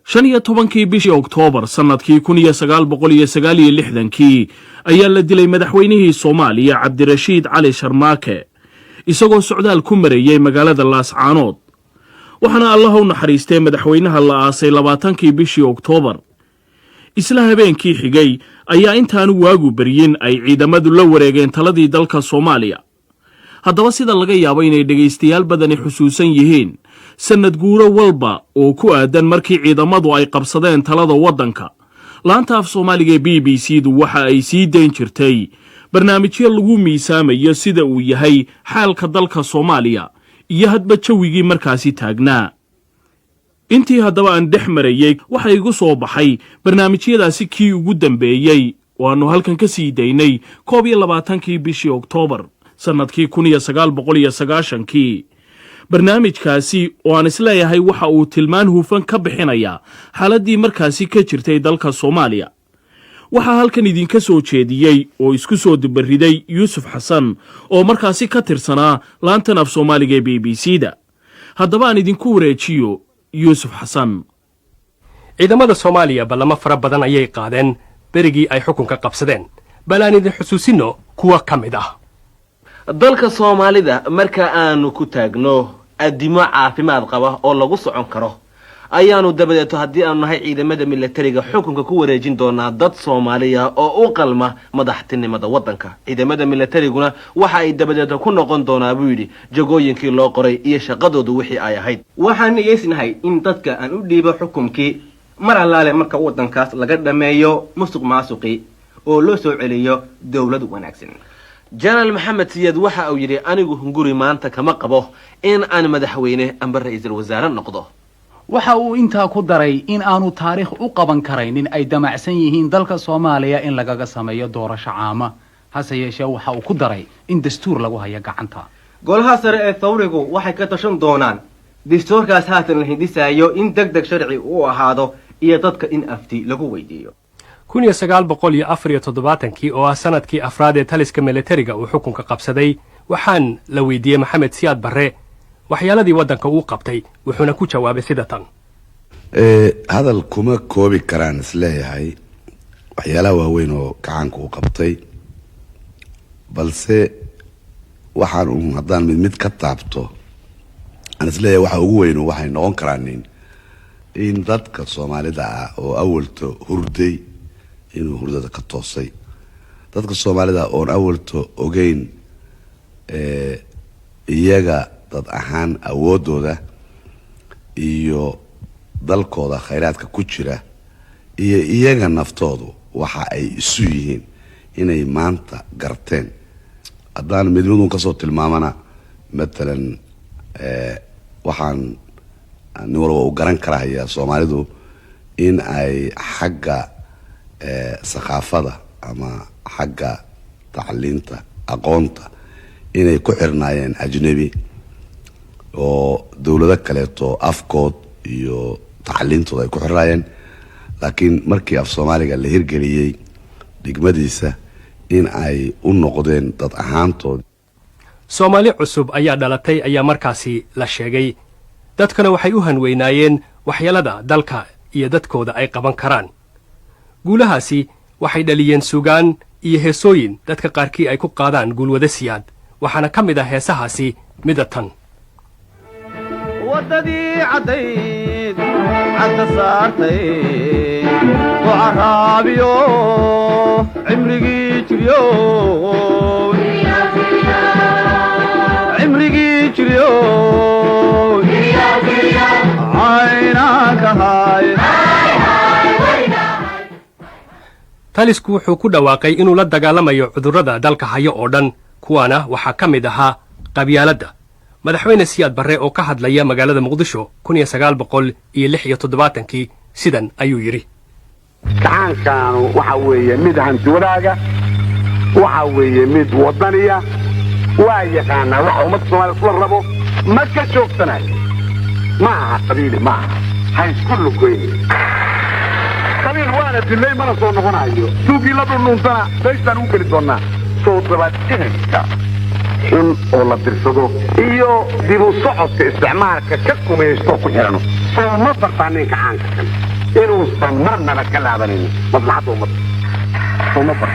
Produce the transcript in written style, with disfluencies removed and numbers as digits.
15 bishii Oktoobar sanadkii 1969 ayaa la dilay madaxweynihii Soomaaliya Cabdirashiid Cali Sharmaake isagoo socdaal ku mareeyay magaalada Laascaanood waxaana Allah u naxariistay madaxweynaha la aasay 20 bishii Oktoobar isla habeenkii xigay ayaa intaanu waagu baryin ay ciidamadu la wareegeen taladii dalka Soomaaliya haddaba sida laga yaabo inay dhageystayaal badani xusuusan yihiin sanad guuro walba oo ku aadan markii ciidamadu ay qabsadeen talada wadanka laanta af Soomaaliga BBC-du waxa ay sii deyn jirtay barnaamijyo lagu miisaamayo sida uu yahay xaalka dalka Soomaaliya iyo hadba jawigii markaasi taagnaa intii haddaba aan dhex marayay waxa igu soo baxay barnaamijyadaasi kii ugu dambeeyay waanu halkan ka sii daynay 22 bishii Oktoobar sanadkii 1990 barnaamijkaasi oo aan isleeyahay waxa uu tilmaan hufan ka bixinaya xaaladii markaasi ka jirtay dalka Soomaaliya waxa halkan idinka soo jeediyay oo isku soo dibariday Yuusuf Xasan oo markaasi ka tirsanaa laantan af Soomaaliga BBC-da haddaba aan idinku wareejiyo Yuusuf Xasan ciidamada Soomaaliya balama fara badan ayay qaadeen berigii ay xukunka qabsadeen balaan idin xusuusino kuwa kamid ah dalka Soomaalida marka aanu ku taagno adimo caafimaad qaba oo lagu socon karo ayaanu dabadeeto haddii aanu nahay ciidamada militariga xukunka ku wareejin doonaa dad Soomaaliya oo u qalma madaxtinimada wadanka ciidamada militariguna waxa ay dabadeeto ku noqon doonaa buu yiri jagooyinkii loo qoray iyo shaqadoodu wixii ay ahayd waxaan yeesnahay in dadka aan u dhiibo xukunkii mar allaale marka wadankaas laga dhameeyo musuqmaasuqi oo loo soo celiyo dawlad wanaagsan General Maxamed Siyaad waxa uu yiri anigu hunguri maanta kama qabo in aan madaxweyne amba ra'iisul wasaare noqdo waxa uu intaa ku daray in aanu taariikh u qaban karaynin ay damacsan yihiin dalka Soomaaliya in lagaga sameeyo doorasho caama hase yeeshee waxa uu ku daray in dastuur lagu hayo gacanta golaha sare ee thawrigu waxay ka tashan doonaan dastuurkaas haatan la hindisaayo in degdeg sharci u ahaado iyo dadka in afti lagu weydiiyo 1974 oo ah sanadkii afraad ee taliska militariga uu xukunka qabsaday waxaan la weydiiyay Maxamed Siyaad Barre waxyaaladii wadanka uu qabtay wuxuuna ku jawaabay sida tan hadal kuma koobi karaan isleeyahay waxyaalaha waaweyn oo gacanka uu qabtay balse waxaan haddaan mid ka taabto aan isleeyahay waxa ugu weyn waxay noqon karaan in dadka Soomaalida ah oo awalto hurday inuu hurdada ka toosay dadka Soomaalida oo awalto ogeyn iyaga dad ahaan awoodooda iyo dalkooda khayraadka ku jira iyo iyaga naftoodu waxa ay isu yihiin inay maanta garteen haddaan midnimadu ka soo tilmaamana matalan waxaan nin walba u garan karaya Soomaalidu in ay xagga saqaafada ama xagga tacliinta aqoonta inay ku xirnaayeen ajnabi oo dawlado kaleeto afkood iyo tacliintooda ay ku xirnaayeen laakiin markii af Soomaaliga la hirgeliyay dhigmadiisa in ay u noqdeen dad ahaantood Soomaali cusub ayaa dhalatay ayaa markaasi la sheegay dadkana waxay u hanweynaayeen waxyaalada dalka iyo dadkooda ay qaban karaan guulahaasi waxay dhaliyeen sugaan iyo heesooyin dadka qaarkii ay ku qaadaan guulwada Siyaad waxaana ka mid ah heesahaasi midatan wadadii cadayd cagta saartay وعرابيو عمري جريو عمري جريو عيناك هاي talisku wuxuu ku dhawaaqay inuu la dagaalamayo cudurrada dalka hayo oo dhan kuwaana waxaa ka mid ahaa qabyaaladda madaxweyne Siyaad Barre oo ka hadlaya magaalada Muqdisho 1976 sidan ayuu yiri taankaanu waxa weeye mid hanti wadaaga waxa weeye mid wadaniya waa yaqaana waxa ummadda Soomaaliyeed la rabo ma ka joogtanayo ma aha qabiil ma hay kullu goyn qabiil waana dilay mana soo noqonayo suuqii la dhuntana baysan u kali doonaa soo dabaadinka in oo la dirsado iyo dib u socodka isticmaalka ka kumaysto ku xirano soo ma bartaanin ka caanka inuusan marnaba ka laabanaynin maslaxadda ummadda uma bar